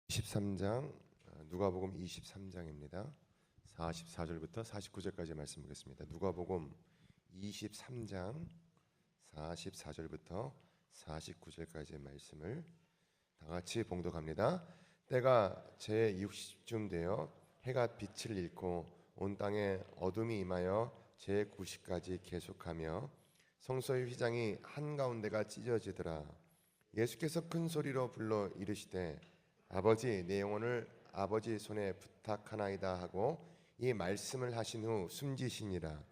23장 누가복음 23장입니다. 44절부터 49절까지 말씀 보겠습니다. 누가복음 23장 44절부터 49절까지의 말씀을 다 같이 봉독합니다. 때가 제60쯤 되어 해가 빛을 잃고 온 땅에 어둠이 임하여 제90까지 계속하며 성소의 휘장이 한가운데가 찢어지더라. 예수께서 큰 소리로 불러 이르시되 아버지, 내 영혼을 아버지 손에 부탁하나이다 하고 이 말씀을 하신 후 숨지시니라.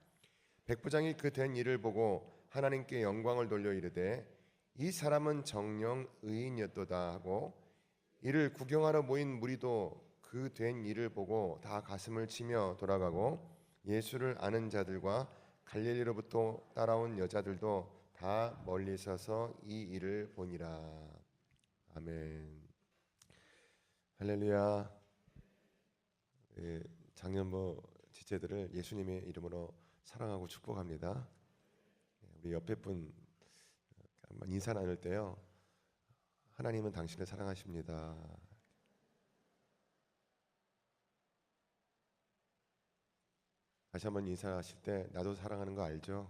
백부장이 그 된 일을 보고 하나님께 영광을 돌려 이르되 이 사람은 정령 의인이었도다 하고 이를 구경하러 모인 무리도 그 된 일을 보고 다 가슴을 치며 돌아가고 예수를 아는 자들과 갈릴리로부터 따라온 여자들도 다 멀리 서서 이 일을 보니라. 아멘. 할렐루야. 장년부 지체들을 예수님의 이름으로 사랑하고 축복합니다. 우리 옆에 분 한번 인사 나눌 때요, 하나님은 당신을 사랑하십니다. 다시 한번 인사하실 때 나도 사랑하는 거 알죠?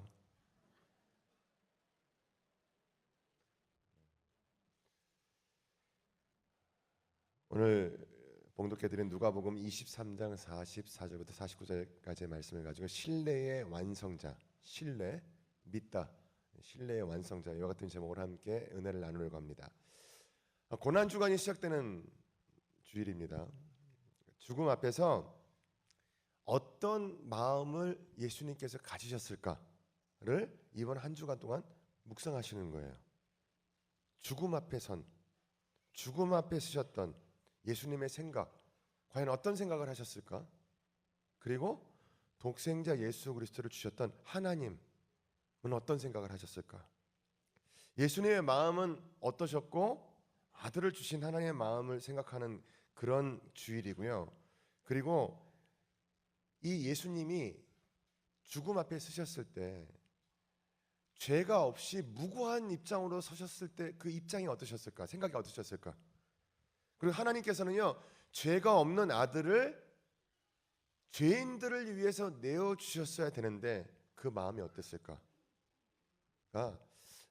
오늘 봉독해드린 누가복음 23장 44절부터 49절까지의 말씀을 가지고 신뢰의 완성자, 신뢰, 믿다, 신뢰의 완성자 이와 같은 제목으로 함께 은혜를 나누려고 합니다. 고난주간이 시작되는 주일입니다. 죽음 앞에서 어떤 마음을 예수님께서 가지셨을까를 이번 한 주간 동안 묵상하시는 거예요. 죽음 앞에 죽음 앞에 서셨던 예수님의 생각, 과연 어떤 생각을 하셨을까? 그리고 독생자 예수 그리스도를 주셨던 하나님은 어떤 생각을 하셨을까? 예수님의 마음은 어떠셨고 아들을 주신 하나님의 마음을 생각하는 그런 주일이고요. 그리고 이 예수님이 죽음 앞에 서셨을 때 죄가 없이 무고한 입장으로 서셨을 때 그 입장이 어떠셨을까? 생각이 어떠셨을까? 그리고 하나님께서는요, 죄가 없는 아들을 죄인들을 위해서 내어주셨어야 되는데 그 마음이 어땠을까?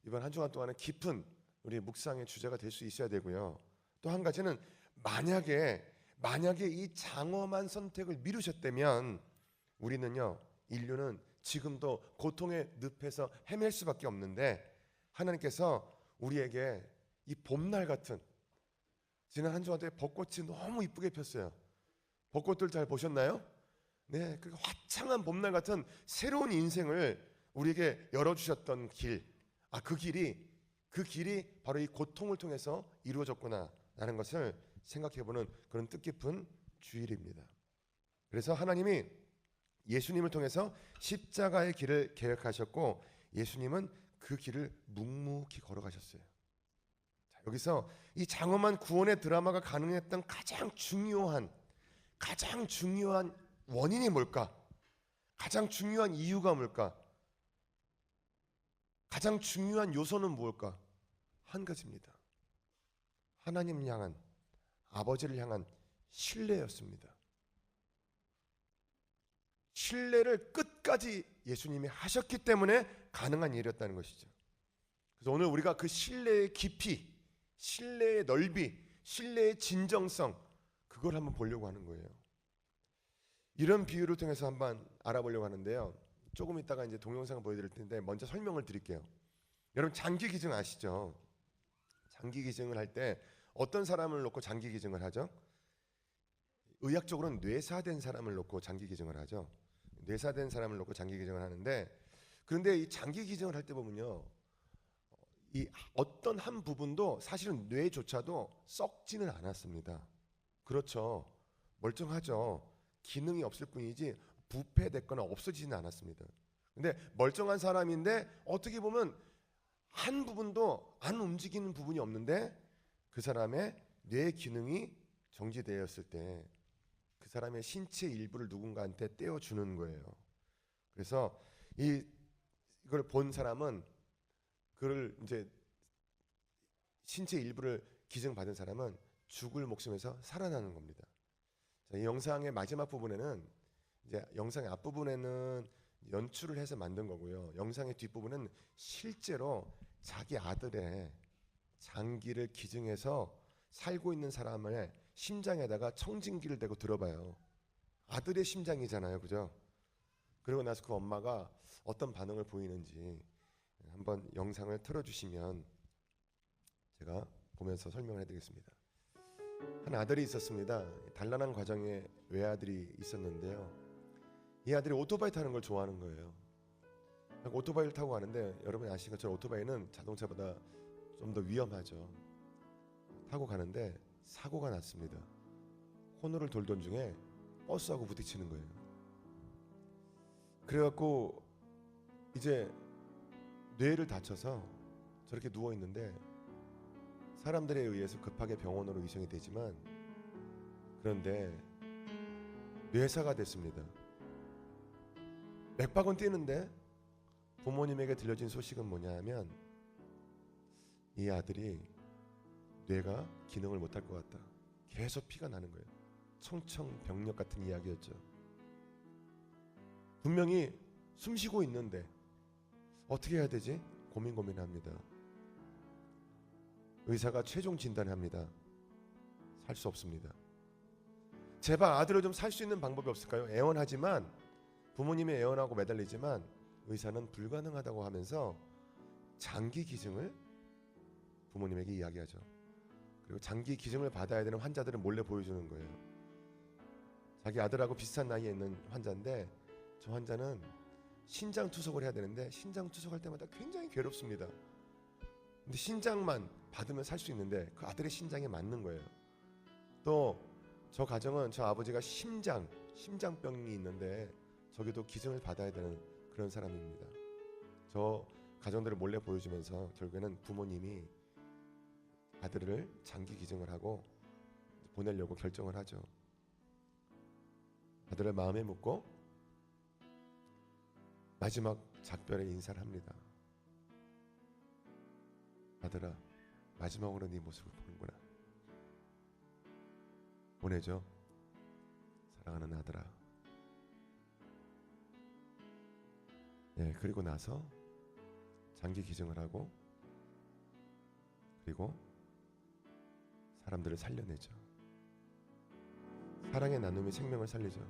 이번 한 주간 동안은 깊은 우리 묵상의 주제가 될 수 있어야 되고요. 또 한 가지는 만약에 이 장엄한 선택을 미루셨다면 우리는요, 인류는 지금도 고통의 늪에서 헤맬 수밖에 없는데 하나님께서 우리에게 이 봄날 같은, 지난 한 주간 동안 벚꽃이 너무 이쁘게 폈어요. 벚꽃들 잘 보셨나요? 네, 그 화창한 봄날 같은 새로운 인생을 우리에게 열어주셨던 길, 그 길이 바로 이 고통을 통해서 이루어졌구나라는 것을 생각해보는 그런 뜻깊은 주일입니다. 그래서 하나님이 예수님을 통해서 십자가의 길을 계획하셨고 예수님은 그 길을 묵묵히 걸어가셨어요. 자, 여기서 이 장엄한 구원의 드라마가 가능했던 가장 중요한 원인이 뭘까? 가장 중요한 이유가 뭘까? 가장 중요한 요소는 무엇일까? 한 가지입니다. 하나님 향한, 아버지를 향한 신뢰였습니다. 신뢰를 끝까지 예수님이 하셨기 때문에 가능한 일이었다는 것이죠. 그래서 오늘 우리가 그 신뢰의 깊이, 신뢰의 넓이, 신뢰의 진정성, 그걸 한번 보려고 하는 거예요. 이런 비유를 통해서 한번 알아보려고 하는데요. 조금 있다가 이제 동영상을 보여드릴 텐데 먼저 설명을 드릴게요. 여러분 장기 기증 아시죠? 장기 기증을 할 때 어떤 사람을 놓고 장기 기증을 하죠? 의학적으로는 뇌사된 사람을 놓고 장기 기증을 하죠. 뇌사된 사람을 놓고 장기 기증을 하는데, 그런데 이 장기 기증을 할 때 보면요, 이 어떤 한 부분도 사실은 뇌조차도 썩지는 않았습니다. 그렇죠. 멀쩡하죠. 기능이 없을 뿐이지 부패됐거나 없어지지는 않았습니다. 근데 멀쩡한 사람인데 어떻게 보면 한 부분도 안 움직이는 부분이 없는데 그 사람의 뇌 기능이 정지되었을 때 그 사람의 신체 일부를 누군가한테 떼어주는 거예요. 그래서 이걸 본 사람은 그를 이제 신체 일부를 기증받은 사람은 죽을 목숨에서 살아나는 겁니다. 자, 이 영상의 마지막 부분에는 이제 영상의 앞부분에는 연출을 해서 만든 거고요. 영상의 뒷부분은 실제로 자기 아들의 장기를 기증해서 살고 있는 사람의 심장에다가 청진기를 대고 들어봐요. 아들의 심장이잖아요, 그죠? 그러고 나서 그 엄마가 어떤 반응을 보이는지 한번 영상을 틀어주시면 제가 보면서 설명을 해드리겠습니다. 한 아들이 있었습니다. 단란한 과정에 외아들이 있었는데요. 이 아들이 오토바이 타는 걸 좋아하는 거예요. 오토바이를 타고 가는데 여러분이 아시는 것처럼 오토바이는 자동차보다 좀 더 위험하죠. 타고 가는데 사고가 났습니다. 코너를 돌던 중에 버스하고 부딪히는 거예요. 그래갖고 이제 뇌를 다쳐서 저렇게 누워 있는데 사람들에 의해서 급하게 병원으로 이송이 되지만 그런데 뇌사가 됐습니다. 맥박은 뛰는데 부모님에게 들려진 소식은 뭐냐 하면 이 아들이 뇌가 기능을 못할 것 같다. 계속 피가 나는 거예요. 청천벽력 같은 이야기였죠. 분명히 숨쉬고 있는데 어떻게 해야 되지? 고민합니다. 의사가 최종 진단합니다. 살 수 없습니다. 제발 아들을 좀 살 수 있는 방법이 없을까요? 애원하지만 부모님이 애원하고 매달리지만 의사는 불가능하다고 하면서 장기 기증을 부모님에게 이야기하죠. 그리고 장기 기증을 받아야 되는 환자들은 몰래 보여주는 거예요. 자기 아들하고 비슷한 나이에 있는 환자인데 저 환자는 신장 투석을 해야 되는데 신장 투석할 때마다 굉장히 괴롭습니다. 근데 신장만 받으면 살 수 있는데 그 아들의 신장에 맞는 거예요. 또 저 가정은 저 아버지가 심장병이 있는데 저기도 기증을 받아야 되는 그런 사람입니다. 저 가정들을 몰래 보여주면서 결국에는 부모님이 아들을 장기 기증을 하고 보내려고 결정을 하죠. 아들을 마음에 묻고 마지막 작별의 인사를 합니다. 아들아, 마지막으로 네 모습을 보는구나. 보내죠. 사랑하는 아들아. 예, 그리고 나서 장기 기증을 하고 그리고 사람들을 살려내죠. 사랑의 나눔이 생명을 살리죠.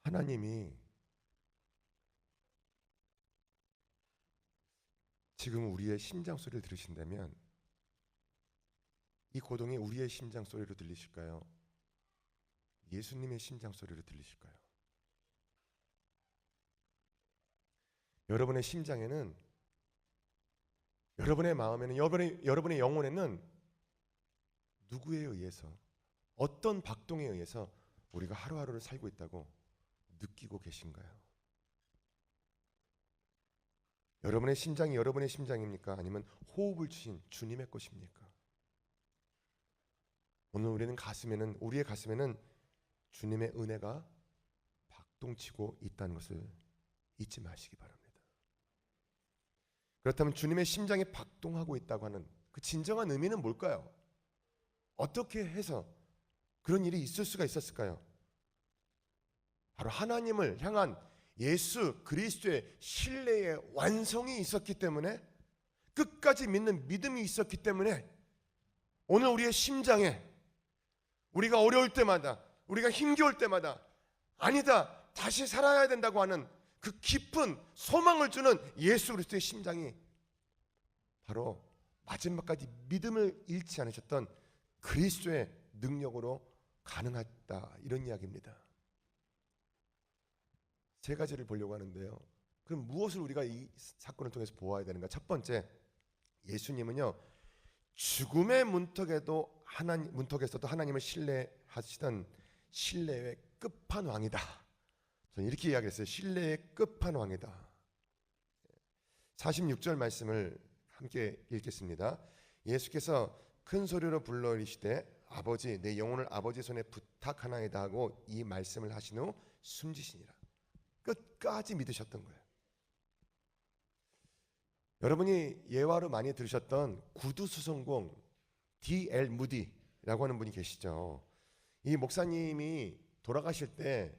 하나님이 지금 우리의 심장 소리를 들으신다면 이 고동이 우리의 심장 소리로 들리실까요? 예수님의 심장 소리로 들리실까요? 여러분의 심장에는, 여러분의 마음에는, 여러분의 영혼에는 누구에 의해서, 어떤 박동에 의해서 우리가 하루하루를 살고 있다고 느끼고 계신가요? 여러분의 심장이 여러분의 심장입니까? 아니면 호흡을 주신 주님의 것입니까? 오늘 우리의 가슴에는 주님의 은혜가 박동치고 있다는 것을 잊지 마시기 바랍니다. 그렇다면 주님의 심장이 박동하고 있다고 하는 그 진정한 의미는 뭘까요? 어떻게 해서 그런 일이 있을 수가 있었을까요? 바로 하나님을 향한 예수 그리스도의 신뢰의 완성이 있었기 때문에, 끝까지 믿는 믿음이 있었기 때문에 오늘 우리의 심장에 우리가 어려울 때마다, 우리가 힘겨울 때마다 아니다, 다시 살아야 된다고 하는 그 깊은 소망을 주는 예수 그리스도의 심장이 바로 마지막까지 믿음을 잃지 않으셨던 그리스도의 능력으로 가능하다, 이런 이야기입니다. 세 가지를 보려고 하는데요. 그럼 무엇을 우리가 이 사건을 통해서 보아야 되는가? 첫 번째, 예수님은요 죽음의 문턱에서도 하나님을 신뢰하시던 신뢰의 끝판왕이다. 저는 이렇게 이야기했어요. 신뢰의 끝판왕이다. 46절 말씀을 함께 읽겠습니다. 예수께서 큰 소리로 불러 이르시되 아버지 내 영혼을 아버지 손에 부탁하나이다 하고 이 말씀을 하신 후 숨지시니라. 끝까지 믿으셨던 거예요. 여러분이 예화로 많이 들으셨던 구두수성공 D.L. 무디라고 하는 분이 계시죠. 이 목사님이 돌아가실 때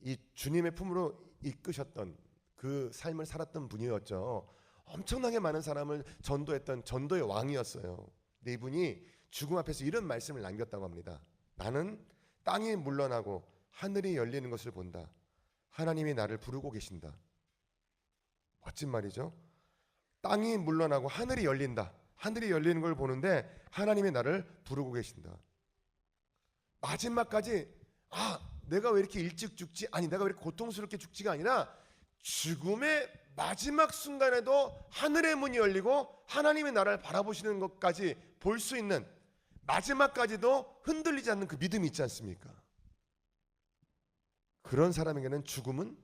이 주님의 품으로 이끄셨던 그 삶을 살았던 분이었죠. 엄청나게 많은 사람을 전도했던 전도의 왕이었어요. 근데 이분이 죽음 앞에서 이런 말씀을 남겼다고 합니다. 나는 땅이 물러나고 하늘이 열리는 것을 본다. 하나님이 나를 부르고 계신다. 멋진 말이죠. 땅이 물러나고 하늘이 열린다. 하늘이 열리는 걸 보는데 하나님이 나를 부르고 계신다. 마지막까지 내가 왜 이렇게 일찍 죽지? 아니 내가 왜 이렇게 고통스럽게 죽지가 아니라 죽음의 마지막 순간에도 하늘의 문이 열리고 하나님이 나를 바라보시는 것까지 볼 수 있는 마지막까지도 흔들리지 않는 그 믿음이 있지 않습니까? 그런 사람에게는 죽음은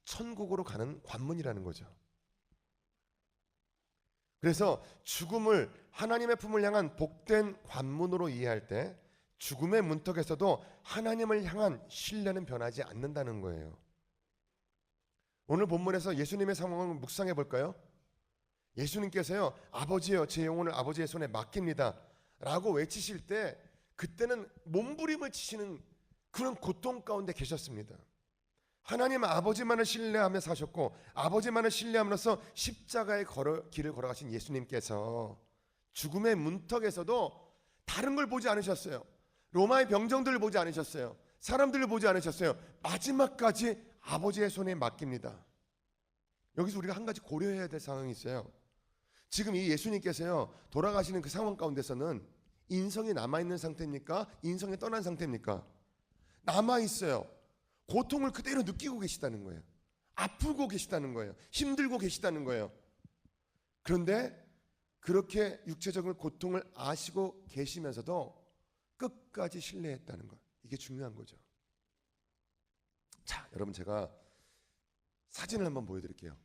천국으로 가는 관문이라는 거죠. 그래서 죽음을 하나님의 품을 향한 복된 관문으로 이해할 때 죽음의 문턱에서도 하나님을 향한 신뢰는 변하지 않는다는 거예요. 오늘 본문에서 예수님의 상황을 묵상해 볼까요? 예수님께서요 아버지여 제 영혼을 아버지의 손에 맡깁니다 라고 외치실 때 그때는 몸부림을 치시는 그런 고통 가운데 계셨습니다. 하나님 아버지만을 신뢰하며 사셨고 아버지만을 신뢰함으로써 십자가의 길을 걸어가신 예수님께서 죽음의 문턱에서도 다른 걸 보지 않으셨어요. 로마의 병정들을 보지 않으셨어요. 사람들을 보지 않으셨어요. 마지막까지 아버지의 손에 맡깁니다. 여기서 우리가 한 가지 고려해야 될 상황이 있어요. 지금 이 예수님께서요 돌아가시는 그 상황 가운데서는 인성이 남아있는 상태입니까? 인성이 떠난 상태입니까? 남아있어요. 고통을 그대로 느끼고 계시다는 거예요. 아프고 계시다는 거예요. 힘들고 계시다는 거예요. 그런데 그렇게 육체적인 고통을 아시고 계시면서도 끝까지 신뢰했다는 것, 이게 중요한 거죠. 자, 여러분 제가 사진을 한번 보여드릴게요.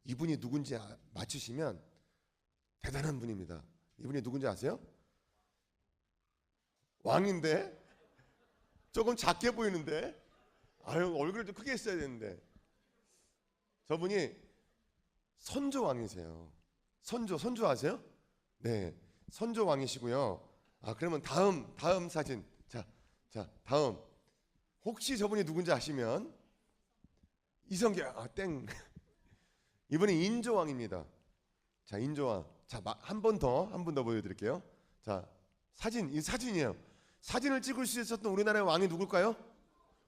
이분이 누군지 맞추시면 대단한 분입니다. 이분이 누군지 아세요? 왕인데 조금 작게 보이는데 얼굴을 좀 크게 했어야 되는데 저분이 선조 왕이세요. 선조 아세요? 네, 선조 왕이시고요. 그러면 다음 사진. 자, 다음. 혹시 저분이 누군지 아시면 이성계 땡. 이분이 인조왕입니다. 자, 인조왕. 자, 한 번 더 보여드릴게요. 자, 이 사진이에요. 사진을 찍을 수 있었던 우리나라의 왕이 누굴까요?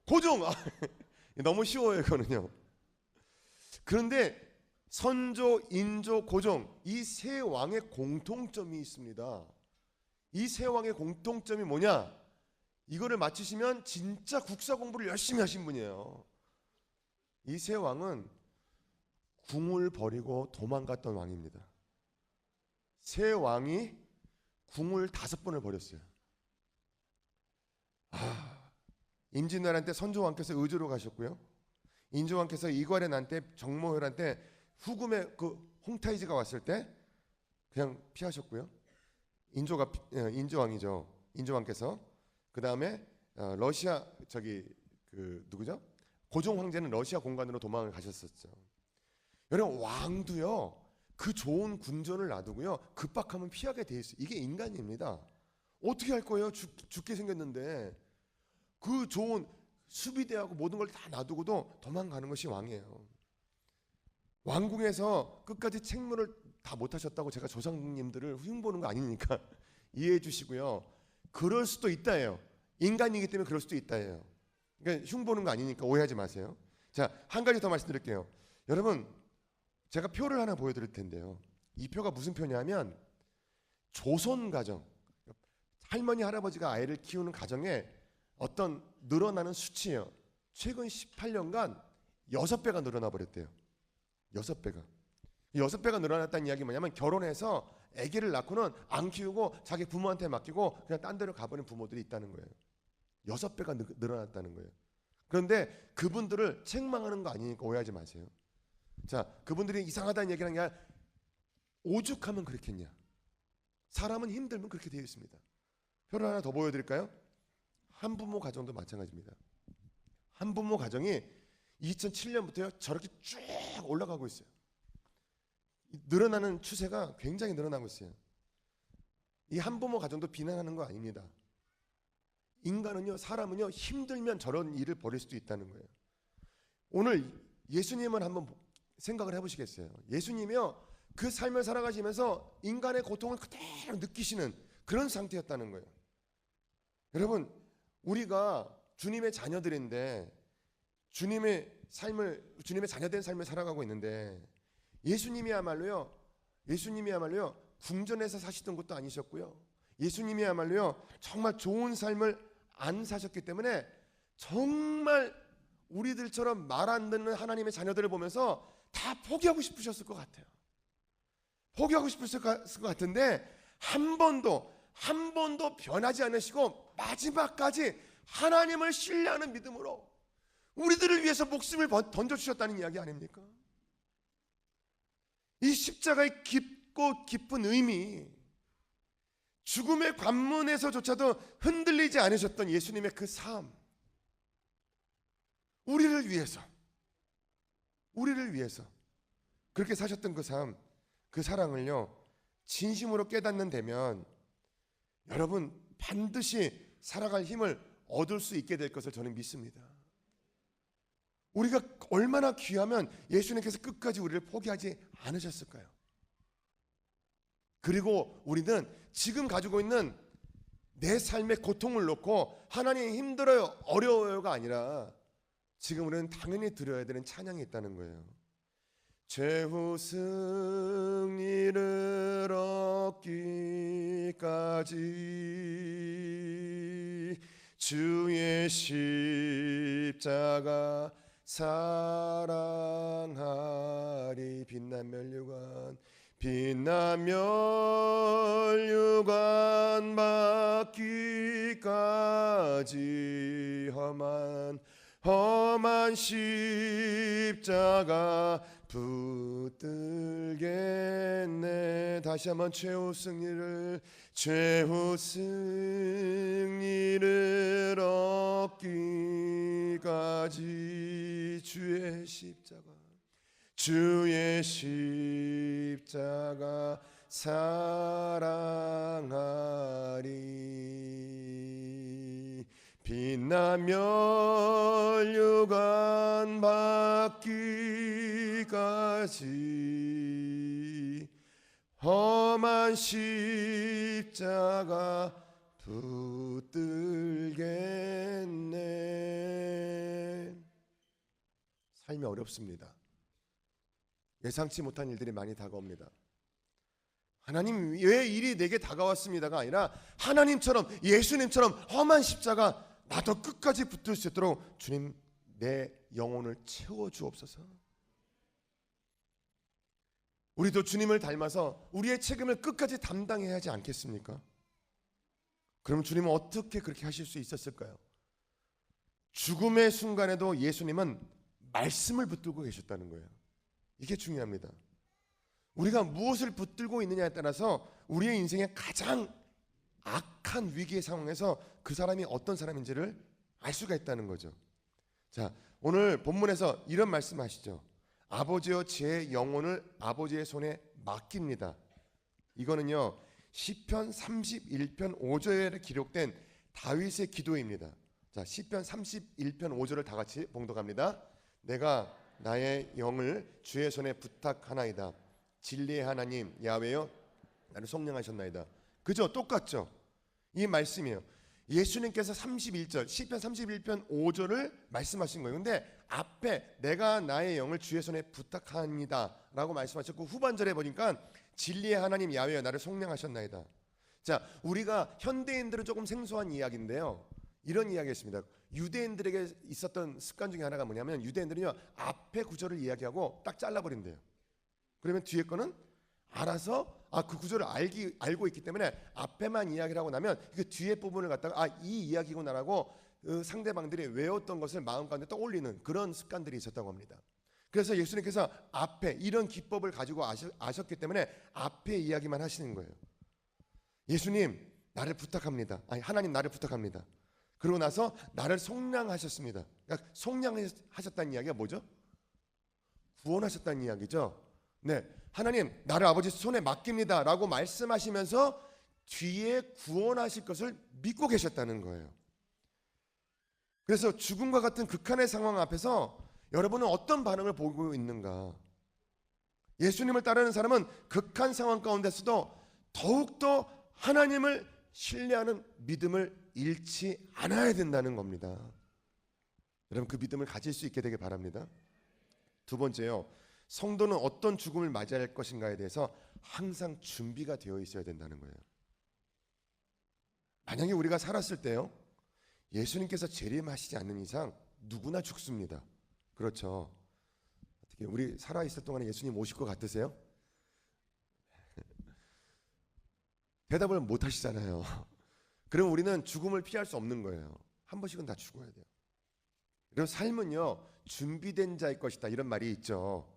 고종. 너무 쉬워요, 이거는요. 그런데 선조, 인조, 고종 이 세 왕의 공통점이 있습니다. 이 세 왕의 공통점이 뭐냐? 이거를 맞추시면 진짜 국사 공부를 열심히 하신 분이에요. 이 세 왕은 궁을 버리고 도망갔던 왕입니다. 세 왕이 궁을 5번을 버렸어요. 임진왜란 때 선조왕께서 의주로 가셨고요. 인조왕께서 이괄의 때 정모혈환 때 후금의 그 홍타이즈가 왔을 때 그냥 피하셨고요. 인조왕이죠. 인조왕께서 그 다음에 러시아 누구죠? 고종 황제는 러시아 공간으로 도망을 가셨었죠. 여러분 왕도요 그 좋은 궁전을 놔두고요 급박하면 피하게 돼 있어요. 이게 인간입니다. 어떻게 할 거예요? 죽게 생겼는데 그 좋은 수비대하고 모든 걸 다 놔두고도 도망가는 것이 왕이에요. 왕궁에서 끝까지 책무를 다 못하셨다고 제가 조상님들을 흉보는 거 아니니까 이해해 주시고요. 그럴 수도 있다예요. 인간이기 때문에 그럴 수도 있다예요. 그러니까 흉보는 거 아니니까 오해하지 마세요. 자, 한 가지 더 말씀드릴게요. 여러분 제가 표를 하나 보여드릴 텐데요. 이 표가 무슨 표냐면 조선 가정, 할머니 할아버지가 아이를 키우는 가정에 어떤 늘어나는 수치예요. 최근 18년간 6배가 늘어나 버렸대요. 6배가. 6배가 늘어났다는 이야기 뭐냐면 결혼해서 아기를 낳고는 안 키우고 자기 부모한테 맡기고 그냥 딴 데로 가버린 부모들이 있다는 거예요. 6배가 늘어났다는 거예요. 그런데 그분들을 책망하는 거 아니니까 오해하지 마세요. 자, 그분들이 이상하다는 얘기를 하는 게 오죽하면 그렇겠냐. 사람은 힘들면 그렇게 되어 있습니다. 표를 하나 더 보여드릴까요? 한부모 가정도 마찬가지입니다. 한부모 가정이 2007년부터요 저렇게 쭉 올라가고 있어요. 늘어나는 추세가 굉장히 늘어나고 있어요. 이 한부모 가정도 비난하는 거 아닙니다. 인간은요, 사람은요 힘들면 저런 일을 벌일 수도 있다는 거예요. 오늘 예수님을 한번 생각을 해보시겠어요? 예수님이요 그 삶을 살아가시면서 인간의 고통을 그대로 느끼시는 그런 상태였다는 거예요. 여러분, 우리가 주님의 자녀들인데 주님의 자녀된 삶을 살아가고 있는데 예수님이야말로요 궁전에서 사시던 것도 아니셨고요. 예수님이야말로요 정말 좋은 삶을 안 사셨기 때문에 정말 우리들처럼 말 안 듣는 하나님의 자녀들을 보면서 다 포기하고 싶으셨을 것 같아요. 포기하고 싶으셨을 것 같은데 한 번도 변하지 않으시고 마지막까지 하나님을 신뢰하는 믿음으로 우리들을 위해서 목숨을 던져주셨다는 이야기 아닙니까? 이 십자가의 깊고 깊은 의미, 죽음의 관문에서조차도 흔들리지 않으셨던 예수님의 그 삶, 우리를 위해서 그렇게 사셨던 그 삶, 그 사랑을요 진심으로 깨닫는 데면 여러분 반드시 살아갈 힘을 얻을 수 있게 될 것을 저는 믿습니다. 우리가 얼마나 귀하면 예수님께서 끝까지 우리를 포기하지 않으셨을까요? 그리고 우리는 지금 가지고 있는 내 삶의 고통을 놓고 하나님 힘들어요, 어려워요가 아니라 지금 우리는 당연히 드려야 되는 찬양이 있다는 거예요. 최후 승리를 얻기까지 주의 십자가 사랑하리. 빛난 멸류관 받기까지 험한 십자가 붙들겠네. 다시 한번 최후 승리를 얻기까지 주의 십자가 사랑하리. 빛난 멸류관 받기까지 험한 십자가 붙들겠네. 삶이 어렵습니다. 예상치 못한 일들이 많이 다가옵니다. 하나님 왜 일이 내게 다가왔습니다가 아니라 하나님처럼 예수님처럼 험한 십자가 나도 끝까지 붙들 수 있도록 주님 내 영혼을 채워주옵소서. 우리도 주님을 닮아서 우리의 책임을 끝까지 담당해야 하지 않겠습니까? 그럼 주님은 어떻게 그렇게 하실 수 있었을까요? 죽음의 순간에도 예수님은 말씀을 붙들고 계셨다는 거예요. 이게 중요합니다. 우리가 무엇을 붙들고 있느냐에 따라서 우리의 인생의 가장 악한 위기의 상황에서 그 사람이 어떤 사람인지를 알 수가 있다는 거죠. 자, 오늘 본문에서 이런 말씀하시죠. 아버지여 제 영혼을 아버지의 손에 맡깁니다. 이거는요 시편 31편 5절에 기록된 다윗의 기도입니다. 자, 시편 31편 5절을 다 같이 봉독합니다. 내가 나의 영을 주의 손에 부탁하나이다. 진리의 하나님 야훼여 나를 속량하셨나이다. 그죠? 똑같죠? 이 말씀이에요. 예수님께서 31절 시편 31편 5절을 말씀하신 거예요. 근데 앞에 내가 나의 영을 주의 손에 부탁합니다 라고 말씀하셨고 후반절에 보니까 진리의 하나님 야훼여 나를 속량하셨나이다. 자, 우리가 현대인들은 조금 생소한 이야기인데요, 이런 이야기했습니다. 유대인들에게 있었던 습관 중에 하나가 뭐냐면 유대인들은요 앞에 구절을 이야기하고 딱 잘라버린대요. 그러면 뒤에 거는 알아서 그 구절을 알고 있기 때문에 앞에만 이야기를 하고 나면 그 뒤에 부분을 갖다가 이 이야기구나라고 상대방들이 외웠던 것을 마음 가운데 떠올리는 그런 습관들이 있었다고 합니다. 그래서 예수님께서 앞에 이런 기법을 가지고 아셨기 때문에 앞에 이야기만 하시는 거예요. 예수님 나를 부탁합니다. 하나님 나를 부탁합니다. 그러고 나서 나를 속량하셨습니다. 그러니까 속량하셨다는 이야기가 뭐죠? 구원하셨다는 이야기죠. 네, 하나님 나를 아버지 손에 맡깁니다 라고 말씀하시면서 뒤에 구원하실 것을 믿고 계셨다는 거예요. 그래서 죽음과 같은 극한의 상황 앞에서 여러분은 어떤 반응을 보이고 있는가? 예수님을 따르는 사람은 극한 상황 가운데서도 더욱더 하나님을 신뢰하는 믿음을 잃지 않아야 된다는 겁니다. 여러분 그 믿음을 가질 수 있게 되길 바랍니다. 두 번째요, 성도는 어떤 죽음을 맞이할 것인가에 대해서 항상 준비가 되어 있어야 된다는 거예요. 만약에 우리가 살았을 때요, 예수님께서 재림하시지 않는 이상 누구나 죽습니다. 그렇죠. 어떻게 우리 살아있을 동안에 예수님 오실 것 같으세요? 대답을 못 하시잖아요. 그럼 우리는 죽음을 피할 수 없는 거예요. 한 번씩은 다 죽어야 돼요. 그리고 삶은요 준비된 자의 것이다 이런 말이 있죠.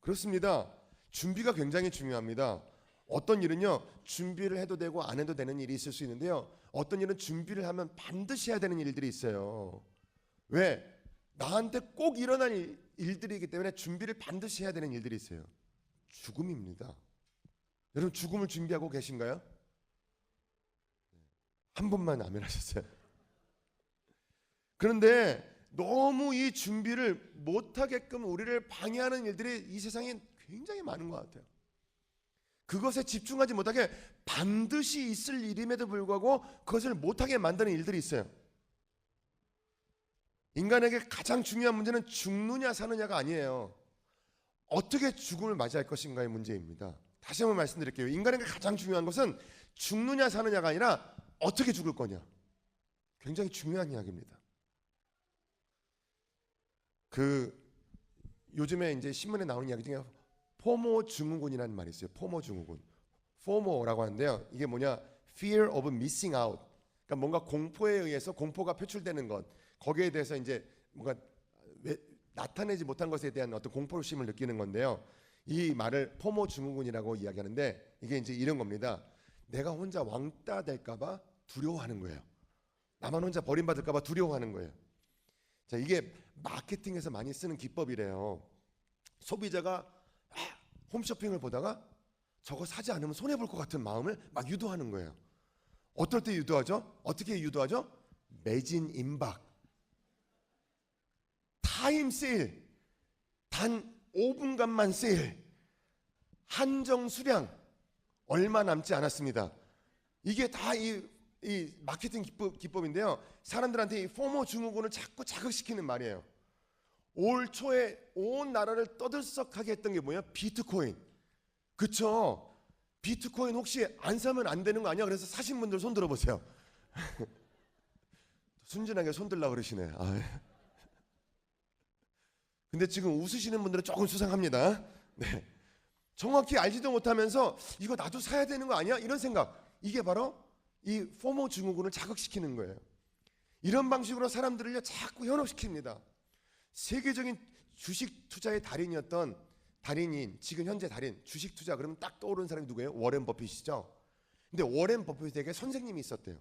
그렇습니다. 준비가 굉장히 중요합니다. 어떤 일은요 준비를 해도 되고 안 해도 되는 일이 있을 수 있는데요, 어떤 일은 준비를 하면 반드시 해야 되는 일들이 있어요. 왜? 나한테 꼭 일어날 일들이기 때문에 준비를 반드시 해야 되는 일들이 있어요. 죽음입니다. 여러분 죽음을 준비하고 계신가요? 한 번만 아멘 하셨어요. 그런데 너무 이 준비를 못하게끔 우리를 방해하는 일들이 이 세상에 굉장히 많은 것 같아요. 그것에 집중하지 못하게 반드시 있을 일임에도 불구하고 그것을 못하게 만드는 일들이 있어요. 인간에게 가장 중요한 문제는 죽느냐 사느냐가 아니에요. 어떻게 죽음을 맞이할 것인가의 문제입니다. 다시 한번 말씀드릴게요. 인간에게 가장 중요한 것은 죽느냐 사느냐가 아니라 어떻게 죽을 거냐. 굉장히 중요한 이야기입니다. 요즘에 이제 신문에 나오는 이야기 중에 포모 증후군이라는 말이 있어요. 포모 증후군. 포모라고 하는데요. 이게 뭐냐? Fear of missing out. 그러니까 뭔가 공포에 의해서 공포가 표출되는 것. 거기에 대해서 이제 뭔가 나타내지 못한 것에 대한 어떤 공포심을 느끼는 건데요. 이 말을 포모 증후군이라고 이야기하는데 이게 이제 이런 겁니다. 내가 혼자 왕따 될까봐 두려워하는 거예요. 나만 혼자 버림받을까봐 두려워하는 거예요. 자, 이게 마케팅에서 많이 쓰는 기법이래요. 소비자가 홈쇼핑을 보다가 저거 사지 않으면 손해볼 것 같은 마음을 막 유도하는 거예요. 어떨 때 유도하죠? 어떻게 유도하죠? 매진 임박, 타임 세일, 단 5분간만 세일, 한정 수량, 얼마 남지 않았습니다. 이게 다 이 마케팅 기법인데요. 사람들한테 이 포모 증후군을 자꾸 자극시키는 말이에요. 올 초에 온 나라를 떠들썩하게 했던 게 뭐야? 비트코인. 그쵸? 비트코인 혹시 안 사면 안 되는 거 아니야? 그래서 사신 분들 손 들어보세요. 순진하게 손 들라고 그러시네. 근데 지금 웃으시는 분들은 조금 수상합니다. 네. 정확히 알지도 못하면서 이거 나도 사야 되는 거 아니야? 이런 생각. 이게 바로 이 포모 증후군을 자극시키는 거예요. 이런 방식으로 사람들을 자꾸 현혹시킵니다. 세계적인 주식 투자의 달인이었던 달인인, 지금 현재 달인, 주식 투자 그러면 딱 떠오르는 사람이 누구예요? 워렌 버핏이죠. 근데 워렌 버핏에게 선생님이 있었대요.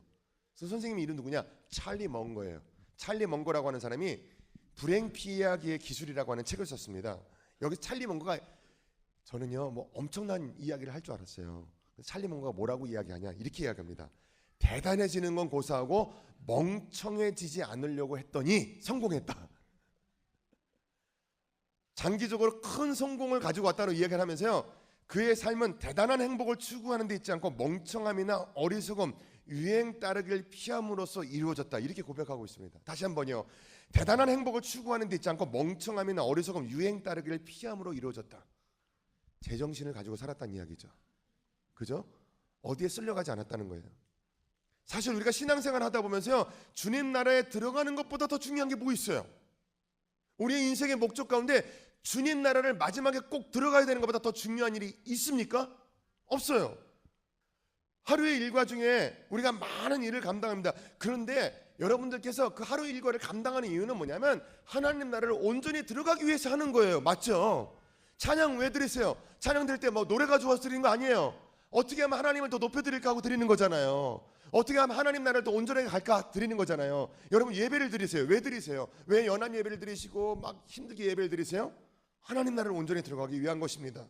그래서 선생님이 이름 누구냐? 찰리 먼거예요. 찰리 먼거라고 하는 사람이 불행 피하기의 기술이라고 하는 책을 썼습니다. 여기 찰리 먼거가 저는요 뭐 엄청난 이야기를 할 줄 알았어요. 찰리 먼거가 뭐라고 이야기하냐? 이렇게 이야기합니다. 대단해지는 건 고사하고 멍청해지지 않으려고 했더니 성공했다. 장기적으로 큰 성공을 가지고 왔다고 이야기를 하면서요, 그의 삶은 대단한 행복을 추구하는 데 있지 않고 멍청함이나 어리석음, 유행 따르기를 피함으로써 이루어졌다. 이렇게 고백하고 있습니다. 다시 한번요. 대단한 행복을 추구하는 데 있지 않고 멍청함이나 어리석음, 유행 따르기를 피함으로 이루어졌다. 제정신을 가지고 살았다는 이야기죠. 그죠? 어디에 쓸려가지 않았다는 거예요. 사실 우리가 신앙생활 하다 보면서요, 주님 나라에 들어가는 것보다 더 중요한 게 뭐 있어요? 우리의 인생의 목적 가운데 주님 나라를 마지막에 꼭 들어가야 되는 것보다 더 중요한 일이 있습니까? 없어요. 하루의 일과 중에 우리가 많은 일을 감당합니다. 그런데 여러분들께서 그 하루 일과를 감당하는 이유는 뭐냐면 하나님 나라를 온전히 들어가기 위해서 하는 거예요. 맞죠? 찬양 왜 드리세요? 찬양 드릴 때 뭐 노래가 좋아서 드리는 거 아니에요. 어떻게 하면 하나님을 더 높여드릴까 하고 드리는 거잖아요. 어떻게 하면 하나님 나라를 더 온전하게 갈까 드리는 거잖아요. 여러분 예배를 드리세요. 왜 드리세요? 왜 연합 예배를 드리시고 막 힘들게 예배를 드리세요? 하나님 나라를 온전히 들어가기 위한 것입니다.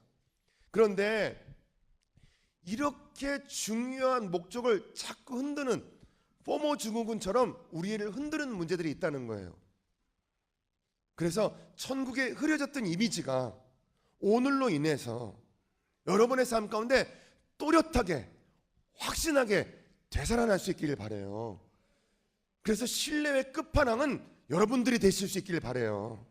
그런데 이렇게 중요한 목적을 자꾸 흔드는 포모 증후군처럼 우리를 흔드는 문제들이 있다는 거예요. 그래서 천국에 흐려졌던 이미지가 오늘로 인해서 여러분의 삶 가운데 또렷하게 확신하게 되살아날 수 있기를 바라요. 그래서 신뢰의 끝판왕은 여러분들이 되실 수 있기를 바라요.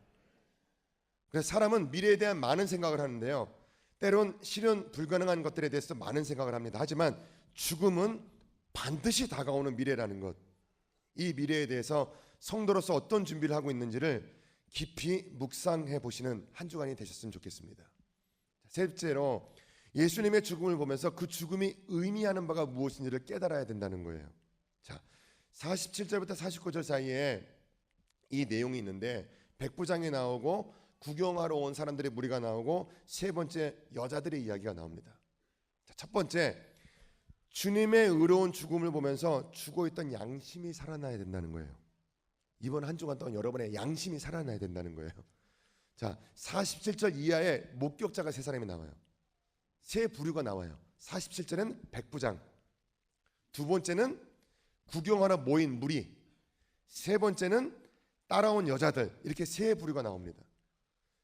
그래서 사람은 미래에 대한 많은 생각을 하는데요, 때론 실현 불가능한 것들에 대해서 많은 생각을 합니다. 하지만 죽음은 반드시 다가오는 미래라는 것, 이 미래에 대해서 성도로서 어떤 준비를 하고 있는지를 깊이 묵상해 보시는 한 주간이 되셨으면 좋겠습니다. 셋째로, 예수님의 죽음을 보면서 그 죽음이 의미하는 바가 무엇인지를 깨달아야 된다는 거예요. 자, 47절부터 49절 사이에 이 내용이 있는데, 백부장이 나오고 구경하러 온 사람들의 무리가 나오고 세 번째 여자들의 이야기가 나옵니다. 자, 첫 번째, 주님의 의로운 죽음을 보면서 죽어있던 양심이 살아나야 된다는 거예요. 이번 한 주간 동안 여러분의 양심이 살아나야 된다는 거예요. 자, 47절 이하에 목격자가 세 사람이 나와요. 세 부류가 나와요. 47절은 백부장, 두 번째는 구경하러 모인 무리, 세 번째는 따라온 여자들, 이렇게 세 부류가 나옵니다.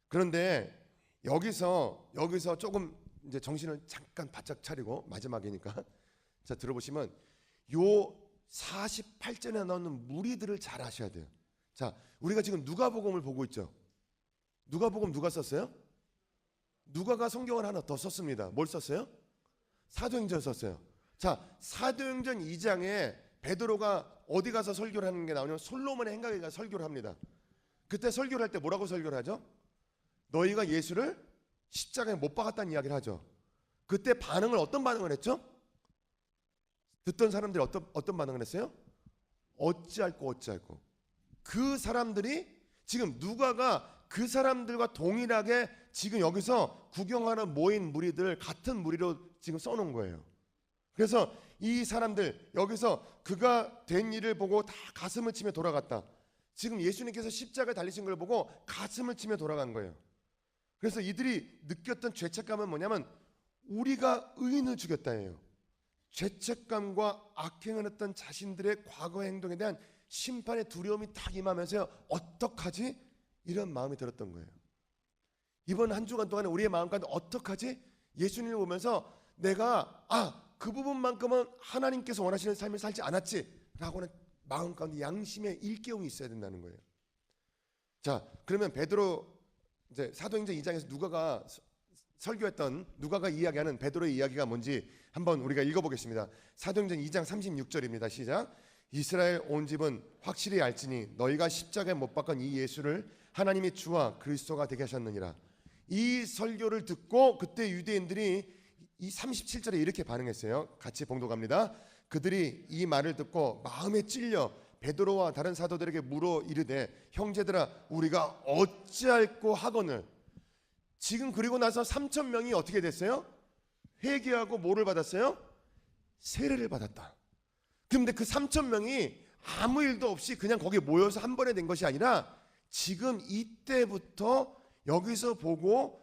그런데 여기서 조금 이제 정신을 잠깐 바짝 차리고, 마지막이니까 자, 들어보시면 요 48절에 나오는 무리들을 잘 아셔야 돼요. 자, 우리가 지금 누가복음을 보고 있죠. 누가복음 누가 썼어요? 누가가 성경을 하나 더 썼습니다. 뭘 썼어요? 사도행전 썼어요. 자, 사도행전 2장에 베드로가 어디 가서 설교를 하는 게 나오냐면 솔로몬의 행각에 가서 설교를 합니다. 그때 설교를 할 때 뭐라고 설교를 하죠? 너희가 예수를 십자가에 못 박았다는 이야기를 하죠. 그때 반응을 어떤 반응을 했죠? 듣던 사람들이 어떤 반응을 했어요? 어찌할꼬. 그 사람들이 지금 누가가 그 사람들과 동일하게 지금 여기서 구경하러 모인 무리들 같은 무리로 지금 써놓은 거예요. 그래서 이 사람들 여기서 그가 된 일을 보고 다 가슴을 치며 돌아갔다. 지금 예수님께서 십자가에 달리신 걸 보고 가슴을 치며 돌아간 거예요. 그래서 이들이 느꼈던 죄책감은 뭐냐면 우리가 의인을 죽였다예요. 죄책감과 악행을 했던 자신들의 과거 행동에 대한 심판의 두려움이 딱 임하면서요, 어떡하지? 이런 마음이 들었던 거예요. 이번 한 주간 동안에 우리의 마음 가운데 어떡하지? 예수님을 보면서 내가 그 부분만큼은 하나님께서 원하시는 삶을 살지 않았지 라고는 마음 가운데 양심의 일깨움이 있어야 된다는 거예요. 자, 그러면 베드로 이제 사도행전 2장에서 누가가 설교했던, 누가가 이야기하는 베드로의 이야기가 뭔지 한번 우리가 읽어보겠습니다. 사도행전 2장 36절입니다. 시작. 이스라엘 온 집은 확실히 알지니 너희가 십자가에 못 박은 이 예수를 하나님이 주와 그리스도가 되게 하셨느니라. 이 설교를 듣고 그때 유대인들이 이 37절에 이렇게 반응했어요. 같이 봉독합니다. 그들이 이 말을 듣고 마음에 찔려 베드로와 다른 사도들에게 물어 이르되 형제들아 우리가 어찌할꼬 하거늘. 지금 그리고 나서 3천 명이 어떻게 됐어요? 회개하고 뭐를 받았어요? 세례를 받았다. 그런데 그 3천 명이 아무 일도 없이 그냥 거기에 모여서 한 번에 된 것이 아니라 지금 이때부터 여기서 보고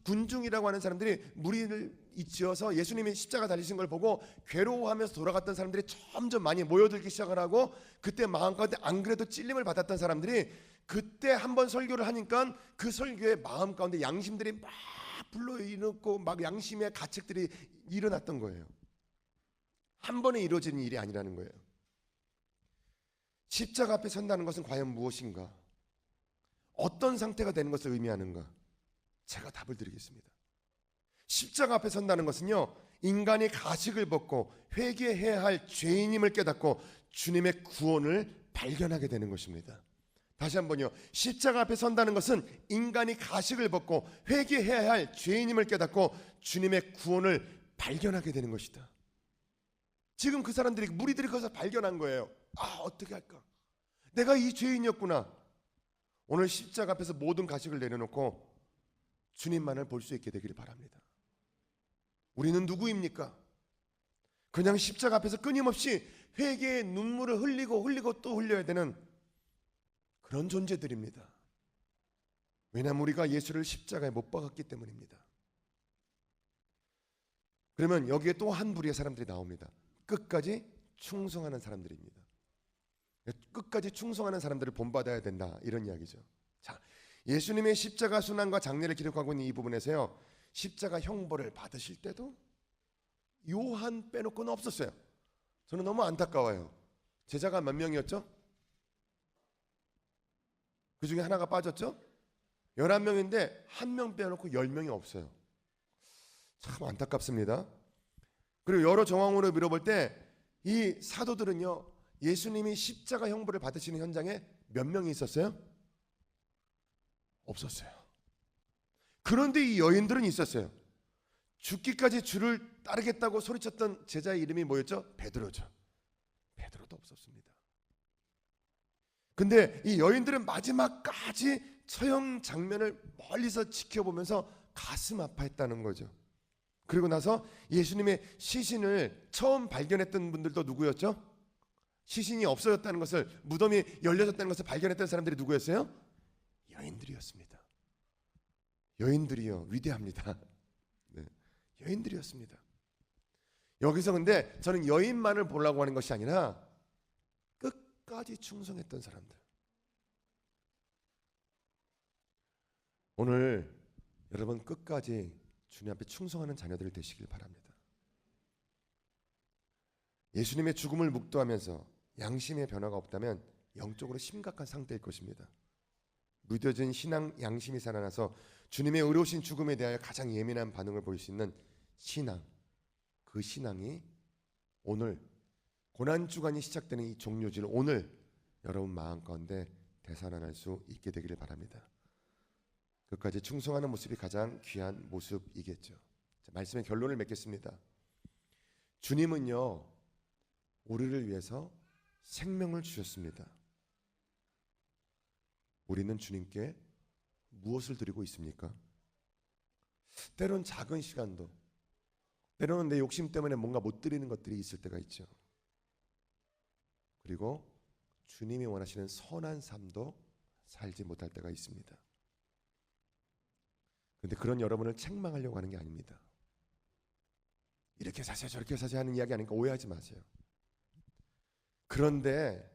군중이라고 하는 사람들이 무리를 이치어서 예수님이 십자가 달리신 걸 보고 괴로워하면서 돌아갔던 사람들이 점점 많이 모여들기 시작을 하고, 그때 마음가운데 안 그래도 찔림을 받았던 사람들이 그때 한번 설교를 하니까 그 설교에 마음 가운데 양심들이 막 불러일으키고 막 양심의 가책들이 일어났던 거예요. 한 번에 이루어지는 일이 아니라는 거예요. 십자가 앞에 선다는 것은 과연 무엇인가? 어떤 상태가 되는 것을 의미하는가? 제가 답을 드리겠습니다. 십자가 앞에 선다는 것은요, 인간이 가식을 벗고 회개해야 할 죄인임을 깨닫고 주님의 구원을 발견하게 되는 것입니다. 다시 한번요, 십자가 앞에 선다는 것은 인간이 가식을 벗고 회개해야 할 죄인임을 깨닫고 주님의 구원을 발견하게 되는 것이다. 지금 그 사람들이, 무리들이 거기서 발견한 거예요. 어떻게 할까? 내가 이 죄인이었구나. 오늘 십자가 앞에서 모든 가식을 내려놓고 주님만을 볼 수 있게 되기를 바랍니다. 우리는 누구입니까? 그냥 십자가 앞에서 끊임없이 회개의 눈물을 흘리고 또 흘려야 되는 그런 존재들입니다. 왜냐하면 우리가 예수를 십자가에 못 박았기 때문입니다. 그러면 여기에 또 한 부류의 사람들이 나옵니다. 끝까지 충성하는 사람들입니다. 끝까지 충성하는 사람들을 본받아야 된다, 이런 이야기죠. 자, 예수님의 십자가 순환과 장례를 기록하고 있는 이 부분에서요, 십자가 형벌을 받으실 때도 요한 빼놓고는 없었어요. 저는 너무 안타까워요. 제자가 몇 명이었죠? 그 중에 하나가 빠졌죠? 11명인데 한 명 빼놓고 10명이 없어요. 참 안타깝습니다. 그리고 여러 정황으로 밀어볼 때 이 사도들은요, 예수님이 십자가 형벌을 받으시는 현장에 몇 명이 있었어요? 없었어요. 그런데 이 여인들은 있었어요. 죽기까지 주를 따르겠다고 소리쳤던 제자의 이름이 뭐였죠? 베드로죠. 베드로도 없었습니다. 근데 이 여인들은 마지막까지 처형 장면을 멀리서 지켜보면서 가슴 아파했다는 거죠. 그리고 나서 예수님의 시신을 처음 발견했던 분들도 누구였죠? 시신이 없어졌다는 것을, 무덤이 열려졌다는 것을 발견했던 사람들이 누구였어요? 여인들이었습니다. 여인들이요, 위대합니다. 네, 여인들이었습니다. 여기서 근데 저는 여인만을 보려고 하는 것이 아니라 끝까지 충성했던 사람들. 오늘 여러분 끝까지 주님 앞에 충성하는 자녀들 되시길 바랍니다. 예수님의 죽음을 묵도하면서 양심의 변화가 없다면 영적으로 심각한 상태일 것입니다. 무뎌진 신앙 양심이 살아나서 주님의 의로우신 죽음에 대하여 가장 예민한 반응을 보일 수 있는 신앙, 그 신앙이 오늘 고난주간이 시작되는 이 종료질, 오늘 여러분 마음 가운데 되살아날 수 있게 되기를 바랍니다. 끝까지 충성하는 모습이 가장 귀한 모습이겠죠. 자, 말씀의 결론을 맺겠습니다. 주님은요, 우리를 위해서 생명을 주셨습니다. 우리는 주님께 무엇을 드리고 있습니까? 때론 작은 시간도, 때로는 내 욕심 때문에 뭔가 못 드리는 것들이 있을 때가 있죠. 그리고 주님이 원하시는 선한 삶도 살지 못할 때가 있습니다. 그런데 그런 여러분을 책망하려고 하는 게 아닙니다. 이렇게 사세요 저렇게 사세요 하는 이야기 아니니까 오해하지 마세요. 그런데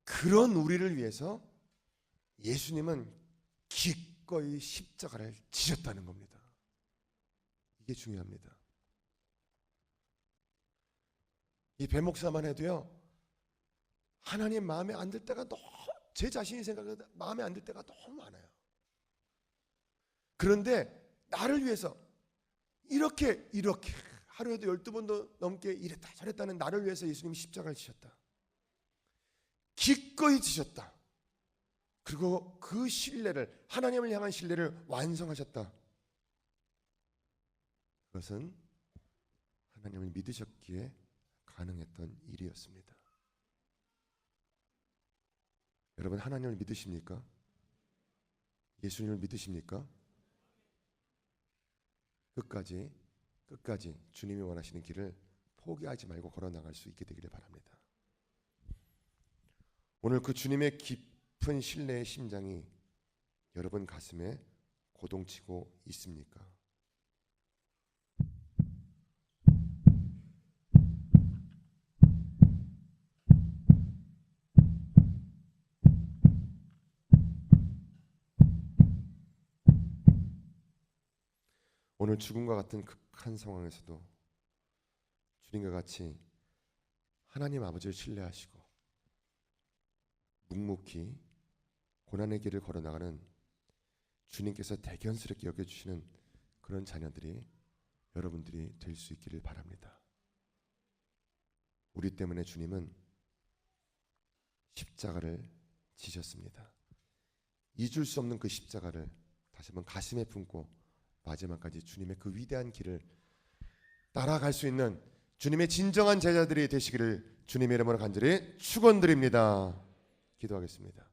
그런 우리를 위해서 예수님은 기꺼이 십자가를 지셨다는 겁니다. 이게 중요합니다. 이 배목사만 해도요, 하나님 마음에 안 들 때가 너무, 제 자신이 생각해도 마음에 안 들 때가 너무 많아요. 그런데 나를 위해서 이렇게 하루에도 12번도 넘게 이랬다 저랬다는 나를 위해서 예수님이 십자가를 지셨다. 기꺼이 지셨다. 그리고 그 신뢰를, 하나님을 향한 신뢰를 완성하셨다. 그것은 하나님을 믿으셨기에 가능했던 일이었습니다. 여러분, 하나님을 믿으십니까? 예수님을 믿으십니까? 끝까지 주님이 원하시는 길을 포기하지 말고 걸어나갈 수 있게 되기를 바랍니다. 오늘 그 주님의 깊은 신뢰의 심장이 여러분 가슴에 고동치고 있습니까? 오늘 죽음과 같은 극한 상황에서도 주님과 같이 하나님 아버지를 신뢰하시고 묵묵히 고난의 길을 걸어나가는 주님께서 대견스럽게 여겨주시는 그런 그런 자녀들이 여러분들이 될 수 있기를 바랍니다. 우리 때문에 주님은 십자가를 지셨습니다. 잊을 수 없는 그 십자가를 다시 한번 가슴에 품고 마지막까지 주님의 그 위대한 길을 따라갈 수 있는 주님의 진정한 제자들이 되시기를 주님의 이름으로 간절히 축원드립니다. 기도하겠습니다.